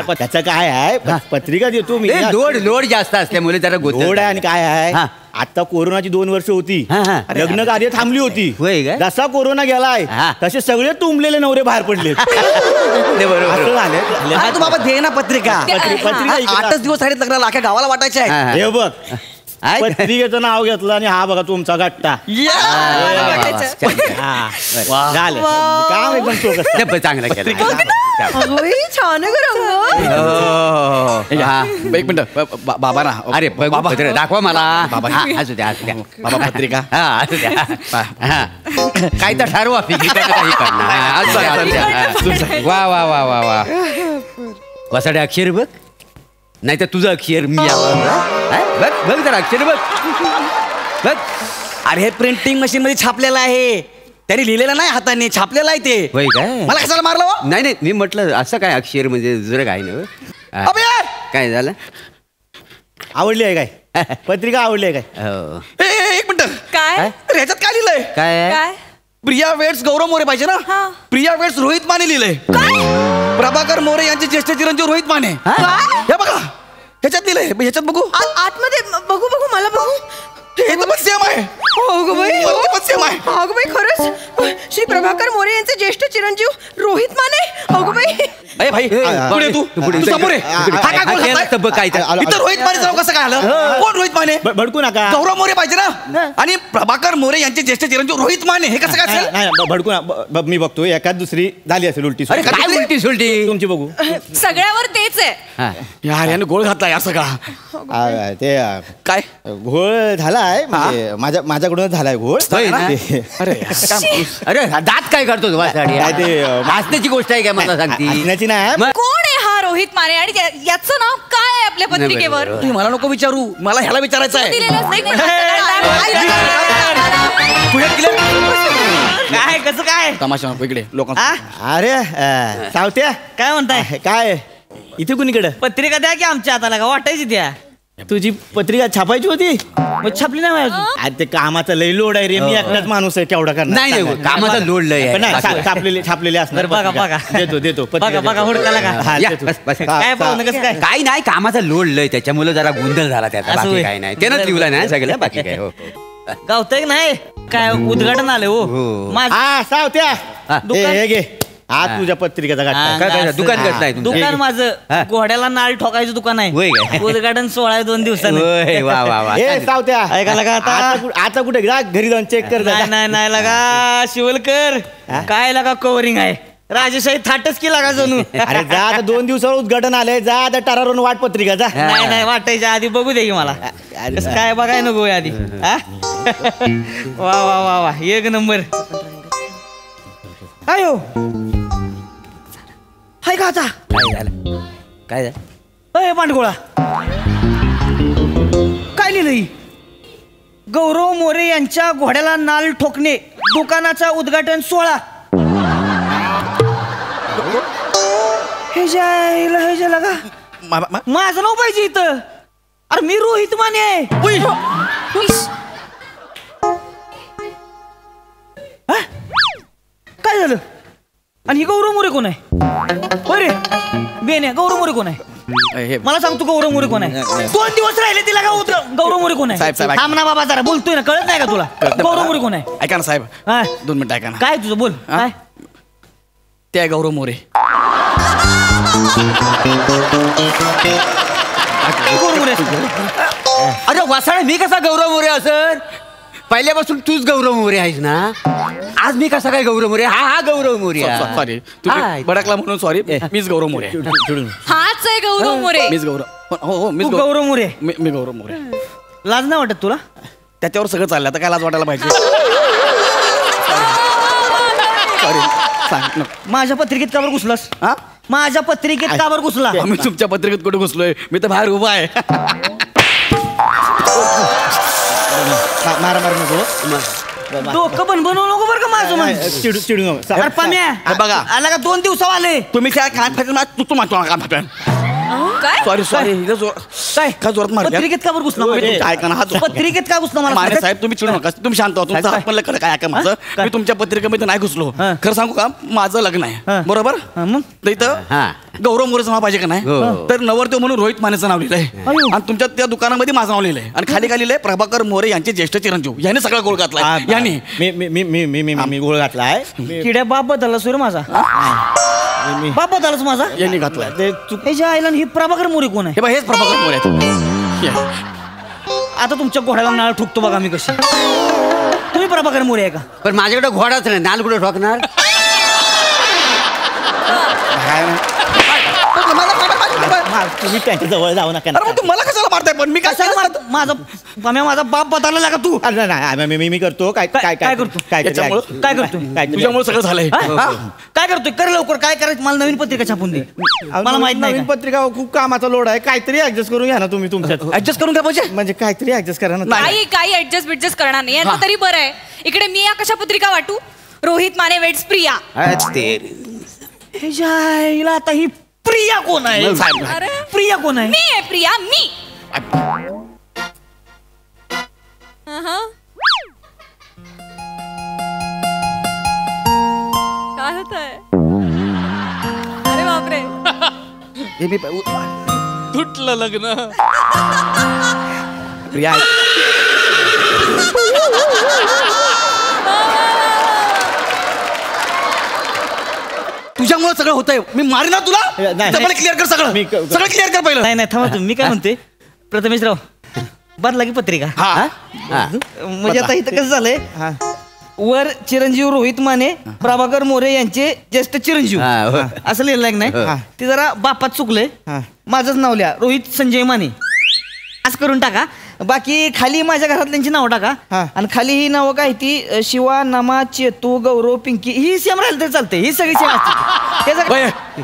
त्याचं काय आहे पत्रिका देतो मी. लोड जास्त असल्यामुळे जरा गोड आहे. आणि काय आहे आता कोरोनाची 2 वर्ष होती. लग्न कार्य थांबली होती. जसा कोरोना गेलाय तसे सगळे तुंबलेले नवरे बाहेर पडले. असं झालं. तू बाबा दे ना पत्रिका. 8च दिवस राहिले लग्नाला. अख्या गावाला वाटायचे आहे. हे बघ पत्रिकेचं नाव घेतलं आणि हा बघा तुमचा गट्टा. झालं काम एकदम चोख. चांगलं केलं. छान एक मिनिट बाबा ना. अरे बाबा दाखवा मला. बाबा असू द्या असू द्या. बाबा पत्रिका असू द्या. काय तर ठरवा. वा वा वा वा वा. वसाडे अक्षर बघ. नाही तर तुझं अक्षर मी बघ बघ जरा अक्षर बघ बघ. अरे हे प्रिंटिंग मशीन मध्ये छापलेलं आहे. त्यांनी लिहिलेलं नाही हाताने छापलेलं आहे ते. मला कशाला मारलं. नाही मी म्हटलं असं काय अक्षर म्हणजे जरा काय ना. काय झालं. आवडली आहे काय पत्रिका. आवडली आहे काय. एक मिनिट. काय ह्याच्यात काय लिहिलंय. काय प्रिया वेट्स गौरव मोरे पाहिजे ना. प्रिया वेट्स रोहित माने लिहिलंय. प्रभाकर मोरे यांचे ज्येष्ठ चिरंजीव रोहित माने. हे बघा ह्याच्यात लिहिलंय. ह्याच्यात बघू. आतमध्ये बघू मला बघू. हे तर पण सेम आहे. सेम आहे. अगं बाई खरंच श्री प्रभाकर मोरे यांचे ज्येष्ठ चिरंजीव रोहित माने. अगं बाई. अरे भाई पुढे तू समोर रोहित माने जाऊ कसं काय आलं. कोण रोहित माने. भडकू नका. गौरव मोरे पाहिजे ना. आणि प्रभाकर मोरे यांचे ज्येष्ठ चिरंजीव रोहित माने. हे कसं काय असेल. भडकू ना. मी बघतो एखाद दुसरी झाली असेल उलटी. काय उलटी सुलटी तुमची बघू. सगळ्यावर तेच आहे. यार याने गोळ घातला या सगळा. ते काय घोळ झालाय माझ्याकडून झालाय घोळ. अरे दात काय करतो ते हसण्याची गोष्ट आहे काय मला सांगते. हसण्याची नाही. कोण आहे हा रोहित माने आणि याचं नाव काय आहे आपल्या पत्रिकेवर. तुम्ही मला नको विचारू. मला ह्याला विचारायचं आहे. काय कसं काय तमाशा इकडे लोक. अरे सावत्या काय म्हणताय. काय इथे कुणीकडे पत्रिका द्या की आमच्या हाताला का वाटायची द्या. तुझी पत्रिका छापायची होती. मग छापली नाही अजून. ते कामाचा लय लोड आहे रे. मी एकटाच माणूस आहे केवढा करणार. नाही कामाचा लोड लय छापलेले असणार. बघा देतो बघा हुडकाला का. काय नाही कामाचा लोड लय त्याच्यामुळे जरा गोंधळ झाला त्याचा. बाकी काय नाही. त्यानंच लिहिला नाही सगळं. बाकी काय हो गावतय नाही काय उद्घाटन आले हो. सावत्या हे घे. आज तुझ्या पत्रिकेचा काय दुकान कसं आहे. दुकान माझं घोड्याला नाळ ठोकायचं दुकान आहे. उद्घाटन 16 आहे 2 दिवसांनी. सावत्या ऐकायला का आता कुठे घरी जाऊन चेक कर. नाही लगा शिवलकर काय लगा कव्हरिंग आहे. राजेशाही थाटच की लागा जणू. अरे जा आता 2 दिवसावर उद्घाटन आलंय. जा आता टरारून वाट पत्रिका जा. नाही वाटायच्या आधी बघू दे की मला. काय बघाय नको आधी. वा वा वा वा एक नंबर. आयो हाय का आता. काय झालं. अय पांडगोळा काय लिहिलंय. गौरव मोरे यांच्या घोड्याला नाल ठोकणे दुकानाचा उद्घाटन सोहळा. हे जायला का माझं नाव पाहिजे इथं. अरे मी रोहित माने आहे. काय झालं? आणि ही गौरव मोरे कोण आहे? बरे बेने गौरव मोरे कोण आहे? मला सांग तू गौरव मोरे कोण आहे? 2 दिवस राहिले तिला का उतर. गौरव मोरे कोण आहे? साहेब थांब ना बाबा जरा बोलतोय ना कळत नाही का तुला? गौरव मोरे कोण आहे? ऐका ना साहेब, 2 मिनिटं ऐका ना. काय तुझं बोल काय? ते आहे गौरव मोरे. अरे वासाळ, मी कसा गौरव मोरे असं? पहिल्यापासून तूच गौरव मोरे आहेस ना. आज मी कसा काय गौरव मोरे? हा गौरव मोरे. सॉरी तुम्ही बडकला म्हणून सॉरी. मीच गौरव मोरे. हाच आहे गौरव मोरे. मीच गौरव. हो मीच गौरव मोरे. मी गौरव मोरे. लाज नाही वाटत तुला? त्याच्यावर सगळं चाललं, आता काय लाज वाटायला पाहिजे? सॉरी सांग. माझ्या पत्रिकेत का बरं घुसलास? हा माझ्या पत्रिकेत का बरं घुसला? मी तुमच्या पत्रिकेत कुठे घुसलोय? मी तर बाहेर उभा आहे. मारा नको. डोकं बनवू नको बरं का माझं. चिडू नको. अरे पाम्या बघा आला का 2 दिवसावर आले तुम्ही काय काय तू मागतो काय? सॉरी काय जोरात मार. पत्रिकेत का बरं घुसला? ऐका ना, पत्रिकेत का घुसला मला? माने साहेब तुम्ही चिडू नका. तुम्ही शांत व्हा. तुमचं हात मला काय ऐका माझं. मी तुमच्या पत्रिकेमध्ये नाही घुसलो. खरं सांगू का, माझं लग्न आहे बरोबर. मग इथं गौरव मोरेचं नाव पाहिजे का नाही? तर नवरदेव म्हणून रोहित मानेचं नाव लिहिलंय आणि तुमच्या त्या दुकानामध्ये माझं नाव लिहिलंय आणि खाली लिहिलंय प्रभाकर मोरे यांचे ज्येष्ठ चिरंजीव. याने सगळा गोळ घातला. यांनी मी गोळ घातलाय. किड्या बाप बदलला सूर्य माझा. बाप बदलच माझा यांनी घातलाय. त्याच्या आईला ही प्रभाकर मोरे कोण आहे? हेच प्रभाकर मोरे आहेत. आता तुमच्या घोड्याला नाळ ठोकतो बघा मी कशी. तुम्ही प्रभाकर मोरे आहे का? पण माझ्याकडे घोडाच नाही, नाल कुठे ठोकणार? तुम्ही त्यांच्या जवळ जाऊ नका. मला कशाला मारताय? पण मी कशाला मारतो? माझा बाप बदलला का तू? मी करतो काय काय काय करतो? काय करतो? तुझ्यामुळे सगळं झालंय. काय करतोय? कर लवकर. काय करायचं? मला नवीन पत्रिका छापून दे. मला माहित नाही. नवीन पत्रिका खूप कामाचा लोड आहे. काहीतरी ऍडजस्ट करून घ्या ना तुम्ही. तुमच्यात ऍडजस्ट करून घ्या पाहिजे. म्हणजे काहीतरी ऍडजस्ट करा ना. काही ऍडजस्ट करणार नाही. यांचं तरी बरं आहे. इकडे मी या कशा पत्रिका वाटू? रोहित माने वेट्स प्रिया. आता ही प्रिया कोण आहे? प्रिया कोण आहे? मी आहे प्रिया. मी काय होत आहे? अरे बापरे, तुटलं लग्न. प्रिया तुझ्यामुळे सगळं होतंय. मी मारी ना तुला. क्लिअर कर सगळं. सगळं क्लिअर कर पहिलं. नाही थांबा तुम्ही. मी काय म्हणते प्रथमेशराव, बदला की पत्रिका. म्हणजे आता इथं कसं झालंय, वर चिरंजीव रोहित माने प्रभाकर मोरे यांचे ज्येष्ठ चिरंजीव असं लिहिलं नाही. ते जरा बापात चुकलंय. माझंच नाव लिहा, रोहित संजय माने असं करून टाका. बाकी खाली माझ्या घरातल्यांची नावं टाका. आणि खाली ही नावं काय ती शिवा, नमा, चेतू, गौरव, पिंकी ही सेम राहिलं तरी चालते. ही सगळी सेम असते.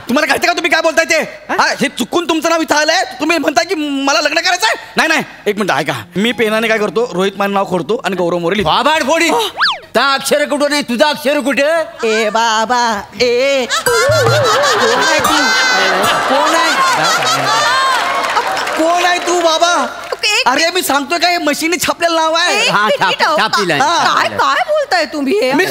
तुम्हाला कळते का तुम्ही काय बोलताय ते? हे चुकून तुमचं नाव इथं आलंय. तुम्ही म्हणताय की मला लग्न करायचंय? नाही एक मिनिट ऐका. मी पेनाने काय करतो, रोहित मान नाव खोडतो आणि गौरव मोरे लिहितो. बाबाड फोडी. त्या अक्षर कुठं नाही, तुझा अक्षर कुठे? ए बाबा ए कोण आहे तू बाबा? अरे मी सांगतोय काय, मशीने छापलेलं नाव आहे. काय बोलताय तुम्ही? मी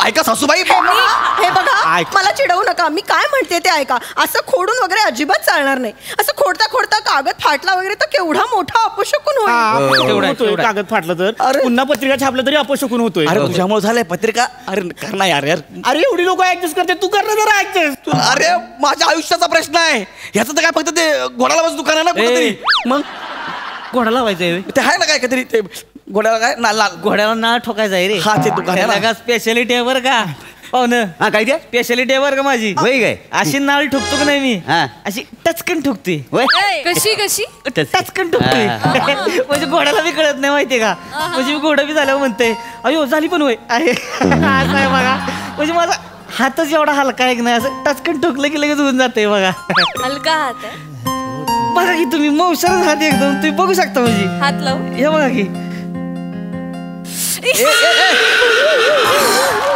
ऐका सासूबाई, हे बघा, मला चिडवू नका. मी काय म्हणते ते ऐका. असं खोडून वगैरे अजिबात चालणार नाही. असं खोडता कागद फाटला वगैरे तर केवढा मोठा अपशकुन होईल. कागद फाटलं तर पुन्हा पत्रिका छापलं तरी अपशकुन होतोय. अरे तुझ्यामुळे झालंय पत्रिका. अरे करणार यार. अरे एवढी लोक ऍडजस्ट करते, तू कर ना जरा ऍडजस्ट. अरे माझ्या आयुष्याचा प्रश्न आहे. ह्याचं तर काय फक्त ते घोडाला बस दुकान आहे ना कुठेतरी. मग घोडा लावायचंय ते आहे ना काय काहीतरी ते घोड्याला काय घोड्याला नाळ ठोकायचं आहे रे. हा ते दुकान स्पेशालिटी आहे बरं का पाहुणं. काय ते स्पेशालिटी आहे बरं का माझी. काय अशी नाळ ठोकतो का नाही मी, अशी टचकन ठोकते. कशी टचकन ठोकते. म्हणजे घोड्याला बी कळत नाही माहितीये का. म्हणजे मी घोडा बी झाल्यावर म्हणते अयो झाली पण होय आहे. असं आहे बघा. म्हणजे माझा हातच एवढा हलका आहे की नाही, असं टचकन ठोकलं की लगेच होऊन जाते बघा. हलका हात आहे बघा की तुम्ही, मौशाला हात एकदम तुम्ही बघू शकता. म्हणजे हात लावू हे बघा की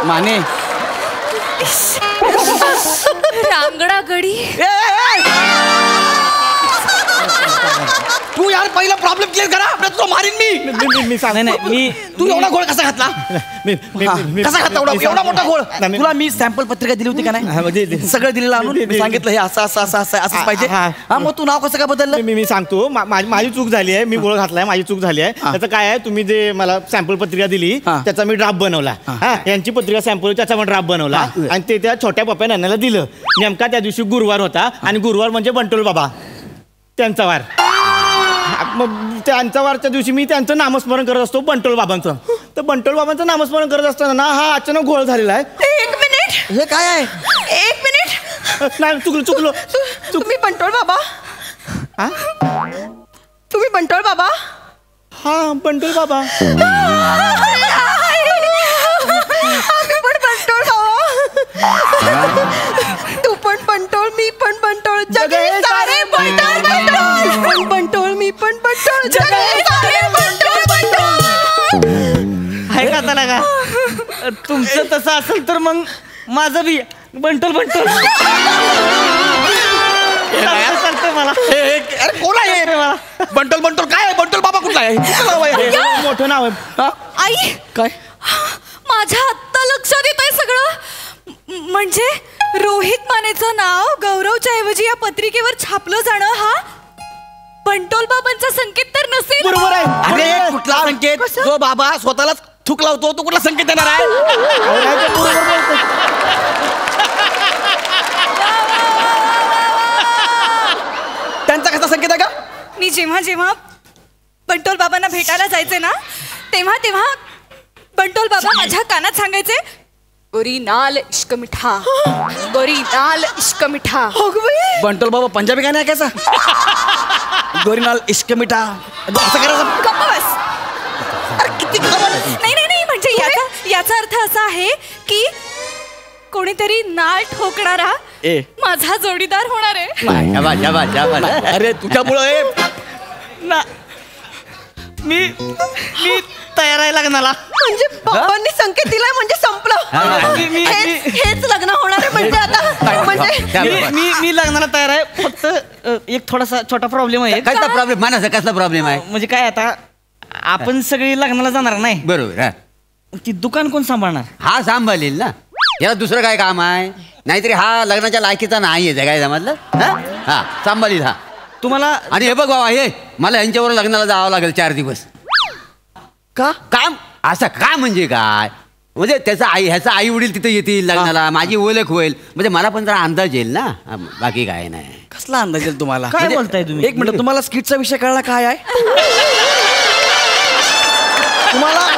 माने रांगडा गडी. तू यार पहिला प्रॉब्लेम क्लिअर करा. तो मारीन मी मी तू एवढा गोळ कसा घातला? कसा घातला एवढा मोठा गोळ? तुला मी सॅम्पल पत्रिका दिली होती का नाही? सगळं दिलेलं आणून मी सांगितलं हे असं असं असं असं असंच पाहिजे. हा मग तू नाव कसं काय बदललं? मी सांगतो माझी चूक झाली आहे. मी गोळ घातलाय, माझी चूक झाली आहे. त्याचं काय आहे, तुम्ही जे मला सॅम्पल पत्रिका दिली त्याचा मी ड्राफ्ट बनवला. यांची पत्रिका सॅम्पल त्याचा पण ड्राफ्ट बनवला आणि ते त्या छोट्या पप्प्या नानाला दिलं. नेमका त्या दिवशी गुरुवार होता आणि गुरुवार म्हणजे बंटोल बाबा त्यांचा वार. मग त्यांच्या वारच्या दिवशी मी त्यांचं नामस्मरण करत असतो बंटोल बाबांचं. तर बंटोल बाबांचं नामस्मरण करत असताना ना हा अचानक घोळ झालेला आहे. 1 मिनिट. हे काय आहे? 1 मिनिट. नाही चुकलो. तुम्ही बंटोळ बाबा? तुम्ही बंटोळ बाबा? हा बंटोल बाबा. आम्ही पण बंटोळ बाबा. तू पण बंटोळ, मी पण बंटोळ, जगे सारे बंटोळ बंटोळ. बंटोळ मी पण बंटोळ, जगे सारे बंटोळ बंटोळ. आहे का आता का? तुमचं तसं असेल तर मग माझं बी बंटोल बंटोल चालतं मला. अरे कोण आहे रे? मला बंटोल बंटोल काय आहे? बंटोल बाबा कुठला आहे? मोठं नाव आहे. आई काय? माझ्या आत्ता लक्षात येत आहे सगळं. म्हणजे रोहित मानेचं नाव गौरवच्या ऐवजी या पत्रिकेवर छापलं जाणं हा बंटोल बाबांचा संकेत तर नसेल. बरोबर आहे. अरे कुठला संकेत? जो बाबा स्वतःलाच थूक लावतो तो कुठला संकेत देणार आहे? त्यांचा कसा संकेत आहे का? मी जेव्हा जेव्हा बंटोल बाबांना भेटायला जायचे ना तेव्हा तेव्हा बंटोल बाबा माझ्या कानात सांगायचे, गोरी नाल इश्क मिठा, गोरी नाल इश्क मिठा. बंटोल बाबा पंजाबी गाणं आहे कैसा? गोरीनाल इश्क मिठा असं करायचं. गप्प बस. नाही म्हणजे याचा अर्थ असा आहे की कोणीतरी नाळ ठोकणारा माझा जोडीदार होणार आहे. अरे तुझ्यामुळे मी तयार आहे लग्नाला. म्हणजे बाबांनी संकेत दिलाय म्हणजे संपलं. हेच लग्न होणार आहे म्हणजे आता. म्हणजे मी लग्नाला तयार आहे. फक्त एक थोडासा छोटा प्रॉब्लेम आहे. कसला प्रॉब्लेम? मानाचा कसला प्रॉब्लेम आहे? म्हणजे काय आता आपण सगळी लग्नाला जाणार नाही बरोबर. ती दुकान कोण सांभाळणार? हा सांभाळेल ना. याला दुसरं काय काम आहे? नाहीतरी हा लग्नाच्या लायकीचा नाही आहे काय समजलं? हा सांभाळील हा तुम्हाला. आणि हे बघ बाबा, हे मला यांच्यावर लग्नाला जावं लागेल 4 दिवस. का? काम असं काय म्हणजे काय? म्हणजे ह्याचा आई वडील तिथे येतील लग्नाला, माझी ओळख होईल, म्हणजे मला पण जरा अंदाज येईल ना. बाकी काय नाही. कसला अंदाज येईल तुम्हाला? काय बोलताय तुम्ही? एक मिनिट, तुम्हाला स्किटचा विषय कळला काय आहे? तुम्हाला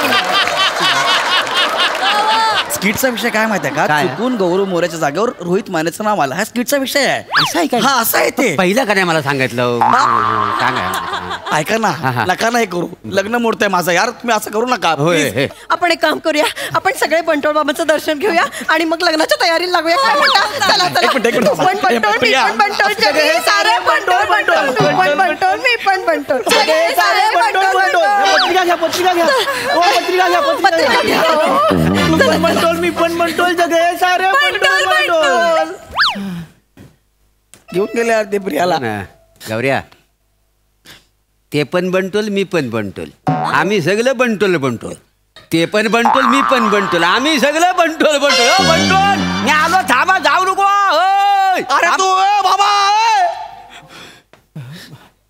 स्किटचा विषय काय माहिती आहे का? चुकून गौरव मोऱ्याच्या जागेवर रोहित मानेचं नाव आलं. हा स्किटचा विषय आहे. असं आहे का? हा असं आहे ते. पहिलं का नाही मला सांगितलं? ऐका ना, नका नाही करू. लग्न मोडतंय माझं यार. तुम्ही असं करू नका. आपण एक काम करूया, आपण सगळे बंटोळ बाबांचं दर्शन घेऊया आणि मग लग्नाच्या तयारीला लागूया. काय म्हणता? चला चला. पण बंटोळ, मी पण बंटोळ, जगे सारे बंटोळ बंटोळ. तू पण बंटोळ, मी पण बंटोळ, जगे सारे बंटोळ बंटोळ. पत्रिका घ्या. पत्रिका घ्या. बंटोळ, मी पण बंटोळ, जगे सारे बंटोळ बंटोळ. घेऊन गेले यार ते प्रियाला. गौऱ्या, ते पण बनटोल, मी पण बनटोल, आम्ही सगळं बनटोल. ते पण बनटोल, मी पण बनटोल, आम्ही सगळं बनटोल. बनटोल मी आलो. थांबा, जाऊ नको. अरे तू बाबा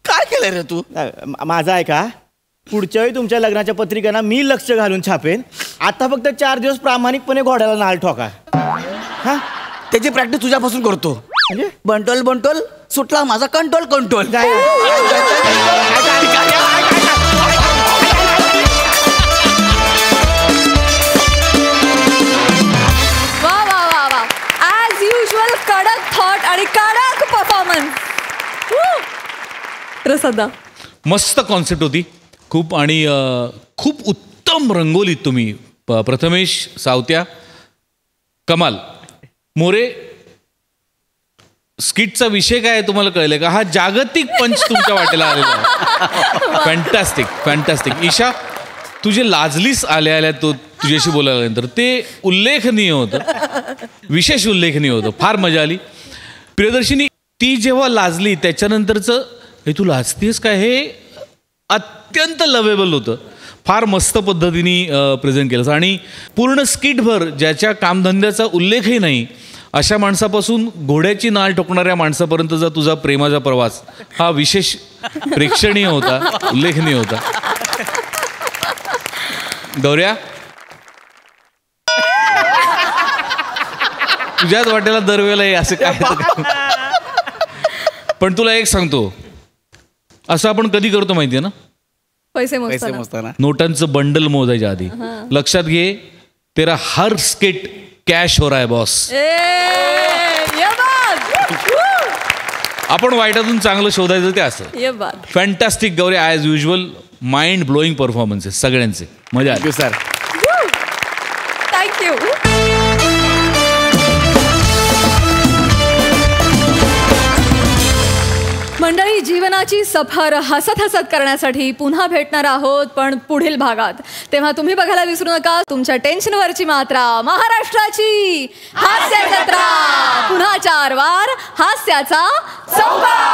काय केलं रे तू? माझा आहे का? पुढच्या वेळी तुमच्या लग्नाच्या पत्रिकांना मी लक्ष घालून छापेन. आता फक्त 4 दिवस प्रामाणिकपणे घोड्याला नाळ ठोका. हा त्याची प्रॅक्टिस तुझ्यापासून करतो. म्हणजे बंटोल सुटला माझा कंट्रोल. वा वा वा वा. ॲज युजल कडक थॉट आणि कडक परफॉर्मन्स. प्रसादा, मस्त कॉन्सेप्ट होती खूप. आणि खूप उत्तम रंगवलीत तुम्ही. प्रथमेश, सावत्या, कमाल. मोरे, स्किटचा विषय काय आहे तुम्हाला कळलं का? हा जागतिक पंच तुमच्या वाटेला आलेला आहे. फॅन्टॅस्टिक. ईशा, तू जे लाजलीस आल्या तो तुझ्याशी बोलायला नंतर ते उल्लेखनीय होतं, विशेष उल्लेखनीय होतं. फार मजा आली. प्रियदर्शिनी, ती जेव्हा लाजली त्याच्यानंतरचं हे तू लाजतीस काय हे अत्यंत लवेबल होतं. फार मस्त पद्धतीने प्रेझेंट केलं आणि पूर्ण स्किटभर ज्याच्या कामधंद्याचा उल्लेखही नाही अशा माणसापासून घोड्याची नाल ठोकणाऱ्या माणसापर्यंतचा तुझा प्रेमाचा प्रवास हा विशेष प्रेक्षणीय होता, उल्लेखनीय होता. गौऱ्या, तुझ्याच वाटेला दरवेळेला हे असं काय. पण तुला एक सांगतो, असं आपण कधी करतो माहितीये ना, पैसे मोजताना नोटांचं बंडल मोजायच्या आधी. लक्षात घे, तेरा हर स्किट कॅश हो रहा है बॉस. आपण वाईटातून चांगलं शोधायचं ते असं. Fantastic Gauri, as usual mind blowing performances सगळ्यांचे. मजा आली सर. थँक्यू. मंडळी, जीवनाची सफर हसत हसत करण्यासाठी पुन्हा भेटणार आहोत, पण पुढील भागात. तेव्हा तुम्ही बघायला विसरू नका तुमच्या टेन्शनवरची मात्रा, महाराष्ट्राची हास्य जत्रा. पुन्हा 4 वार हास्याचा चौकार.